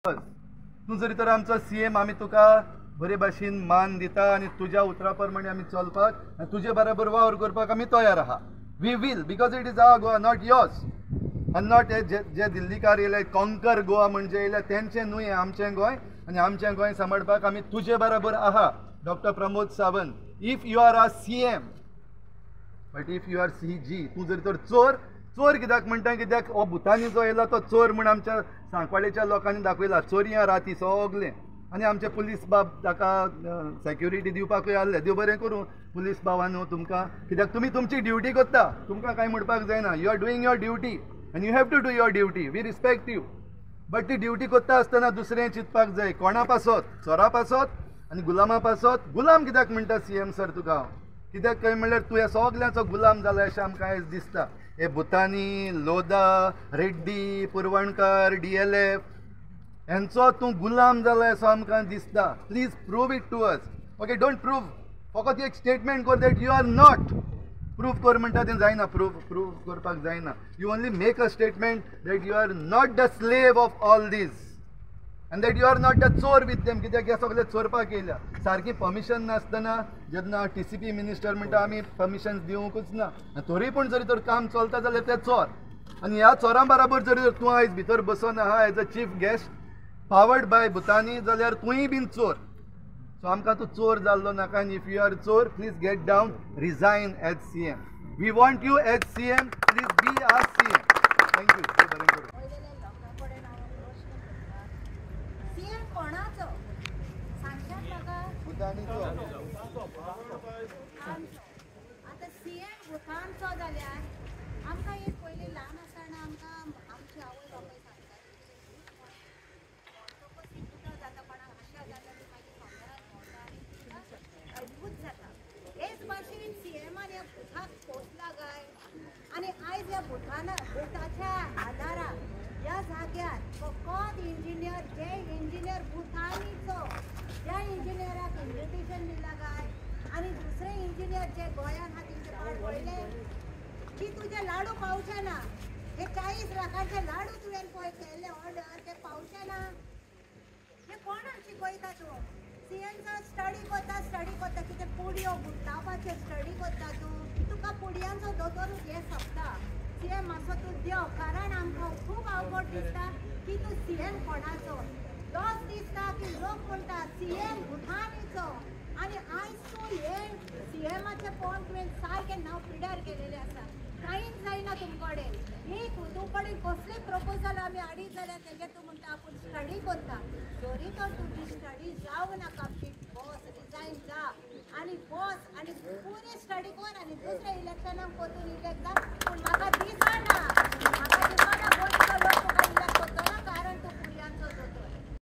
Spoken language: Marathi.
तू जरी तर आमचो सीएम आमी तुका बरे भाशेन मान दिता आणि तुझ्या उतरा प्रमाणे आमी चलपाक आनी तुजे बरोबर वावर करपाक आमी तयार आहा. We will because it is our Goa not yours आनी नॉट जे दिल्लीकार येयले कॉन्कर गोवा म्हणजे येयले तेंचें न्हू हें आमचें गोंय आनी आमचें गोंय सांबाळपाक आमी तुजे बरोबर आहा. Doctor Pramod Sawant if you are a CM but if you are CG तू जरी तर चोर चोर कित्याक म्हणटा कित्याक हो भुतानी जो येयला तो चोर म्हूण आमच्या सांकवाळेच्या लोकांनी दाखयला चोरयां राती सगलें आनी आमचे पुलीस बाब ताका सेक्युरिटी दिवपाकूय आहले. देव बरें करूं पुलीस बाबांनो तुमकां कित्याक तुमी तुमची ड्युटी करता तुमकां कांय म्हणपाक जायना. You are doing your duty आनी you have to do your duty. We respect you but ती ड्युटी करता आसतना दुसरें चिंतपाक जाय कोणा पासत चोरा पासत आनी गुलामा पासत. गुलाम कित्याक म्हणटा सीएम सर तुका कित्याक काय म्हणल्यार तूं ह्या सगल्यांचो गुलाम जाला अशें आमकां आयज दिसता. हे भुतानी लोदा रेड्डी पुरवणकार डीएलएफ हेंचो तूं गुलाम जाला असो आमकां दिसता. Please prove it to us. Okay don't prove फकत एक स्टेटमेंट कर that you are not. Prove कर म्हणटा तें जायना. प्रूव करपाक जायना. You only make a statement that you are not the slave of all these and that you are not the चोर with them कित्याक हे सगळे चोरपाक येयल्या. सारकी परमिशन नासतना जेन्ना टीसीपी मिनिस्टर म्हणटा आमी परमिशन दिवंकूच ना तरी पूण जरी तर काम चलता जाल्यार ते चोर आनी ह्या चोरां बरोबर जरी तर तूं आयज भितर बसून आहा as a chief guest powered by Bhutani जाल्यार तुंय बीन चोर. सो आमकां तूं चोर जाल्लो नाका आनी इफ यू आर चोर please get down resign as CM. We want you as CM. Please be our CM. Thank you. बरें करूं. आता सीएम भुतानचो जाल्यार आमकां एक पयलीं ल्हान आसतना आमकां आमची आवय बापाय सांगता जाता कोणाक आशा जाता ती मागीर संवसारांत भोंवता आनी अद्भुत जाता. हेच भाशेन सीएमान ह्या भुताक पोसला गाय आनी आयज ह्या भुताच्या आदाराक ह्या जाग्यार फकत इंजिनियर जे इंजिनियर भुतानीचो ज्या इंजिनियराक इन्व्हिटेशन दिला गाय आनी दुसरे इंजिनियर जे गोंयान हा तेंचे पाड पडले की तुझे लाडू पावचे ना. हे 40 लाखांचे लाडू तुवें पळय केल्ले ऑर्डर ते पावचे ना. हे कोणाक शिकयता तूं? सीएमचो स्टडी करता कितें पुडयो गुट्टावपाचे स्टडी करता तूं. तुका पुडयांचो दोतोरूच हे सोंपता. सीएम मातसो तूं देव कारण आमकां खूब अवघड दिसता की तूं सीएम कोणाचो. लोक दिसता की लोक म्हणटा सीएम भुतानीचो आनी आयज तूं हे सीएमाचे पळोवन तुवें सारकें नांव पिड्यार केलेलें आसा. कांयच जायना तुमचे कडेन. ही तूं कडेन कसलें प्रपोजल आमी हाडीत जाल्यार तेगे तूं म्हणटा आपूण स्टडी करता. जरी तर तुजी स्टडी जावं नाका फिट बॉस रिजायन जा आनी बॉस आनी पुरी स्टडी कर आनी दुसऱ्या इलेक्शनाक परतून इलेक्ट जा. पूण म्हाका दिसना